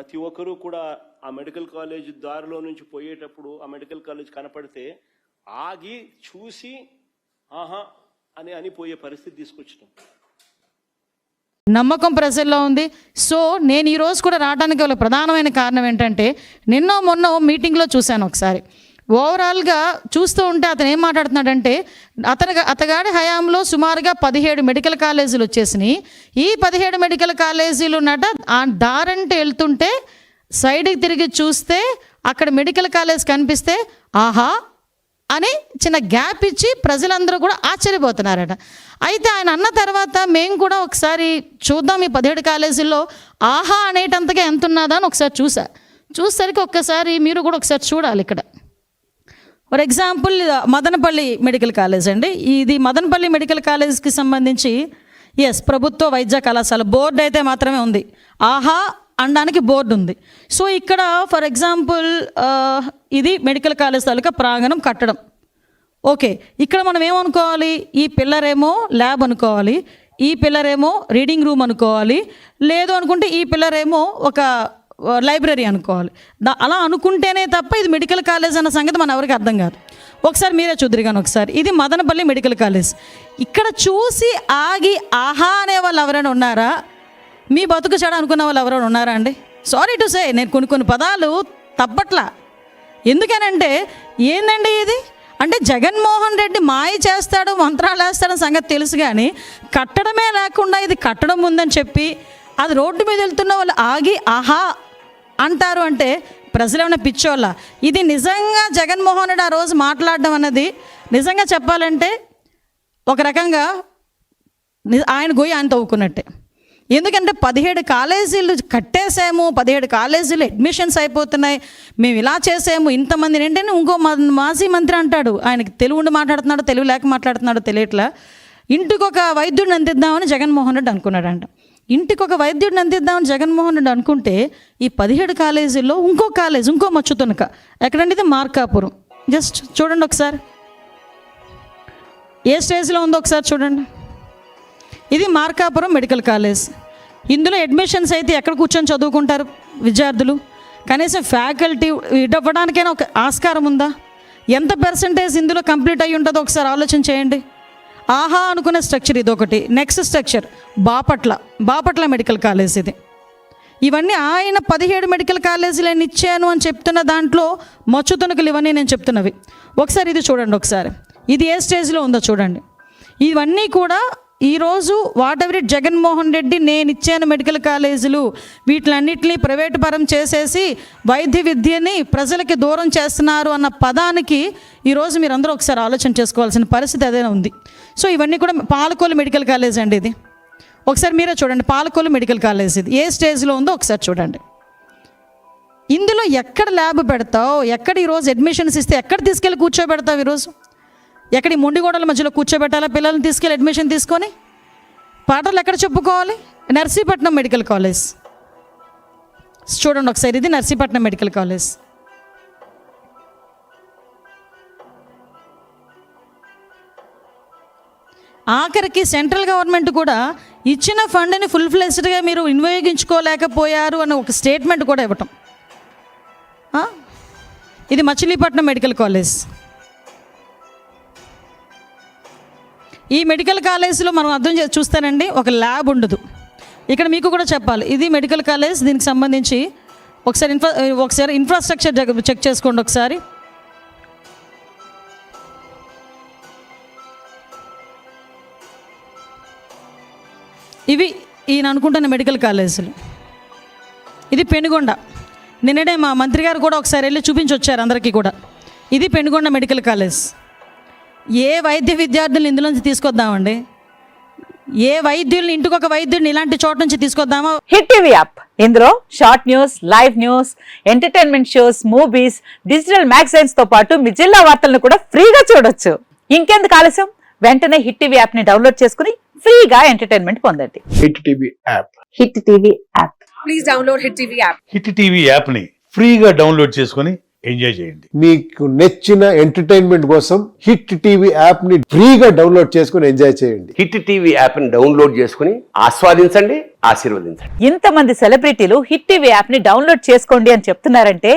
ప్రతి ఒక్కరూ కూడా ఆ మెడికల్ కాలేజ్ దారిలో నుంచి పోయేటప్పుడు ఆ మెడికల్ కాలేజ్ కనపడితే ఆగి చూసి ఆహా అని పోయే పరిస్థితి తీసుకొచ్చినాం. నమ్మకం ప్రజల్లో ఉంది. సో నేను ఈరోజు కూడా రావడానికి గల ప్రధానమైన కారణం ఏంటంటే, మొన్న మీటింగ్లో చూశాను ఒకసారి. ఓవరాల్గా చూస్తూ ఉంటే అతను ఏం మాట్లాడుతున్నాడంటే, అతగాడి హయాంలో సుమారుగా 17 మెడికల్ కాలేజీలు వచ్చేసినాయి. ఈ 17 మెడికల్ కాలేజీలు ఆ దారంటే వెళ్తుంటే సైడ్కి తిరిగి చూస్తే అక్కడ మెడికల్ కాలేజ్ కనిపిస్తే ఆహా అని చిన్న గ్యాప్ ఇచ్చి ప్రజలందరూ కూడా ఆశ్చర్యపోతున్నారట. అయితే ఆయన అన్న తర్వాత మేము కూడా ఒకసారి చూద్దాం ఈ 17 కాలేజీల్లో ఆహా అనేటంతగా ఎంత ఉన్నదా అని ఒకసారి చూసేసరికి ఒక్కసారి మీరు కూడా ఒకసారి చూడాలి. ఇక్కడ for example Madanapalle medical college అండి. ఇది మదనపల్లి మెడికల్ కాలేజ్కి సంబంధించి ప్రభుత్వ వైద్య కళాశాల బోర్డు అయితే మాత్రమే ఉంది. ఆహా అనడానికి బోర్డు ఉంది. సో ఇక్కడ ఫర్ ఎగ్జాంపుల్ ఇది మెడికల్ కాలేజ్ తాలూకా ప్రాంగణం కట్టడం. ఓకే, ఇక్కడ మనం ఏమనుకోవాలి, ఈ పిల్లర్ ఏమో ల్యాబ్ అనుకోవాలి, ఈ పిల్లర్ ఏమో రీడింగ్ రూమ్ అనుకోవాలి, లేదు అనుకుంటే ఈ పిల్లర్ ఏమో ఒక లైబ్రరీ అనుకోవాలి. అలా అనుకుంటేనే తప్ప ఇది మెడికల్ కాలేజ్ అన్న సంగతి మన ఎవరికి అర్థం కాదు. ఒకసారి మీరే చూద్దరు కానీ ఒకసారి ఇది మదనపల్లి మెడికల్ కాలేజ్. ఇక్కడ చూసి ఆగి ఆహా అనే వాళ్ళు ఎవరైనా ఉన్నారా? మీ బతుకు చెడ అనుకున్న వాళ్ళు ఎవరైనా ఉన్నారా అండి? సారీ టు సే, నేను కొన్ని పదాలు తప్పట్లా. ఎందుకనంటే ఏందండి ఇది అంటే జగన్మోహన్ రెడ్డి మాయ చేస్తాడు, మంత్రాలు వేస్తాడని సంగతి తెలుసు, కానీ కట్టడమే లేకుండా ఇది కట్టడం ఉందని చెప్పి అది రోడ్డు మీద వెళ్తున్న వాళ్ళు ఆగి ఆహా అంటారు అంటే ప్రజలు ఏమైనా పిచ్చోళ్ళ? ఇది నిజంగా జగన్మోహన్ రెడ్డి ఆ రోజు మాట్లాడడం అన్నది నిజంగా చెప్పాలంటే ఒక రకంగా ఆయన గొయ్యి ఆయన తవ్వుకున్నట్టే. ఎందుకంటే 17 కాలేజీలు కట్టేసాము, 17 కాలేజీలు అడ్మిషన్స్ అయిపోతున్నాయి, మేము ఇలా చేసాము, ఇంతమందిని ఏంటంటే ఇంకో మాజీ మంత్రి అంటాడు, ఆయనకి తెలుగు ఉండి మాట్లాడుతున్నాడు, తెలుగు లేక మాట్లాడుతున్నాడు తెలియట్లా, ఇంటికి ఒక వైద్యుడిని అందిద్దామని జగన్మోహన్ రెడ్డి అనుకున్నాడంట. ఇంటికి ఒక వైద్యుడిని అందిద్దామని జగన్మోహన్ రెడ్డి అనుకుంటే ఈ 17 కాలేజీల్లో ఇంకో కాలేజ్, ఇంకో మచ్చుతునక ఎక్కడంటే ఇది మార్కాపురం. జస్ట్ చూడండి ఒకసారి ఏ స్టేజ్లో ఉందో ఒకసారి చూడండి. ఇది మార్కాపురం మెడికల్ కాలేజ్. ఇందులో అడ్మిషన్స్ అయితే ఎక్కడ కూర్చొని చదువుకుంటారు విద్యార్థులు? కనీసం ఫ్యాకల్టీ ఇవ్వడానికైనా ఒక ఆస్కారం ఉందా? ఎంత పర్సంటేజ్ ఇందులో కంప్లీట్ అయ్యి ఉంటుందో ఒకసారి ఆలోచన చేయండి. ఆహా అనుకునే స్ట్రక్చర్ ఇదొకటి. Next structure Bapatla medical college ఇది. ఇవన్నీ ఆయన 17 మెడికల్ కాలేజీలు నేను ఇచ్చాను అని చెప్తున్న దాంట్లో మచ్చుతునకలు ఇవన్నీ నేను చెప్తున్నవి. ఒకసారి ఇది చూడండి, ఒకసారి ఇది ఏ స్టేజ్లో ఉందో చూడండి. ఇవన్నీ కూడా ఈరోజు what ever it Jaganmohan Reddy నేను ఇచ్చాను మెడికల్ కాలేజీలు వీటిలన్నింటినీ ప్రైవేటు పరం చేసేసి వైద్య విద్యని ప్రజలకి దూరం చేస్తున్నారు అన్న పదానికి ఈరోజు మీరు అందరూ ఒకసారి ఆలోచన చేసుకోవాల్సిన పరిస్థితి అదేనా ఉంది. సో ఇవన్నీ కూడా పాలకొల్లు మెడికల్ కాలేజ్ అండి ఇది. ఒకసారి మీరే చూడండి, పాలకొల్లు మెడికల్ కాలేజ్ ఇది ఏ స్టేజ్లో ఉందో ఒకసారి చూడండి. ఇందులో ఎక్కడ ల్యాబ్ పెడతావు, ఎక్కడ ఈరోజు అడ్మిషన్స్ ఇస్తే ఎక్కడ తీసుకెళ్ళి కూర్చోబెడతావు? ఈరోజు ఎక్కడ ఈ మొండిగోడల మధ్యలో కూర్చోబెట్టాలా పిల్లల్ని తీసుకెళ్ళి అడ్మిషన్ తీసుకొని? పాటలు ఎక్కడ చెప్పుకోవాలి? నర్సీపట్నం మెడికల్ కాలేజ్ చూడండి ఒకసారి, ఇది నర్సీపట్నం మెడికల్ కాలేజ్. ఆఖరికి సెంట్రల్ గవర్నమెంట్ కూడా ఇచ్చిన ఫండ్ని ఫుల్ ఫ్లెజ్డ్గా మీరు వినియోగించుకోలేకపోయారు అని ఒక స్టేట్మెంట్ కూడా ఇవ్వటం. ఇది మచిలీపట్నం మెడికల్ కాలేజ్. ఈ మెడికల్ కాలేజీలో మనం అర్థం చూస్తానండి, ఒక ల్యాబ్ ఉండదు. ఇక్కడ మీకు కూడా చెప్పాలి, ఇది మెడికల్ కాలేజ్, దీనికి సంబంధించి ఒకసారి ఇన్ఫ్రాస్ట్రక్చర్ చెక్ చేసుకోండి ఒకసారి. ఇవి ఈయన అనుకుంటున్న మెడికల్ కాలేజీలు. ఇది పెనుగొండ. నిన్ననే మా మంత్రి గారు కూడా ఒకసారి వెళ్ళి చూపించి వచ్చారు అందరికీ కూడా. ఇది పెనుగొండ మెడికల్ కాలేజ్. ఏ వైద్య విద్యార్థులను ఇందులోంచి తీసుకొద్దామండి? ఏ వైద్యుల్ని, ఇంటికి ఒక వైద్యుడిని ఇలాంటి చోట నుంచి తీసుకొద్దామా? హిట్ టీవీ యాప్, ఇందులో short news, live news, entertainment shows, movies, digital magazines తో పాటు మీ జిల్లా వార్తలను కూడా ఫ్రీగా చూడొచ్చు. ఇంకెందుకు ఆలస్యం, వెంటనే హిట్ టీవీ యాప్ ని డౌన్లోడ్ చేసుకుని ఫ్రీగా ఎంటర్టైన్మెంట్ పొందండి. Hit TV app. Hit TV app. Please download hit TV app. Hit TV app ని ఫ్రీగా డౌన్లోడ్ చేసుకొని ఎంజాయ్ చేయండి. మీకు నచ్చిన ఎంటర్టైన్మెంట్ కోసం హిట్ టీవీ యాప్ ని ఫ్రీగా డౌన్లోడ్ చేసుకుని ఎంజాయ్ చేయండి. హిట్ టీవీ యాప్ని డౌన్లోడ్ చేసుకుని ఆస్వాదించండి, ఆశీర్వదించండి. ఇంతమంది సెలబ్రిటీలు హిట్ టీవీ యాప్ ని డౌన్లోడ్ చేసుకోండి అని చెప్తున్నారంటే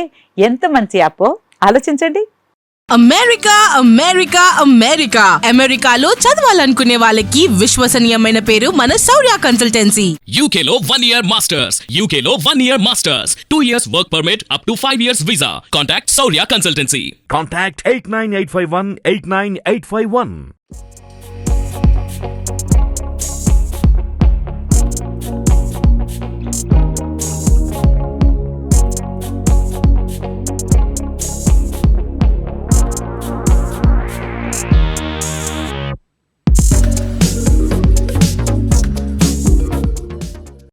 ఎంత మంచి యాప్ ఆలోచించండి. అమెరికా అమెరికా అమెరికా అమెరికాలో చదవాలనుకునే వాళ్ళకి విశ్వసనీయమైన పేరు మన శౌర్య కన్సల్టెన్సీ. UK లో 1 year masters. UK లో 1 year masters. 2 years work permit up to 5 years visa. Contact Saurya Consultancy. Contact 89851 89851.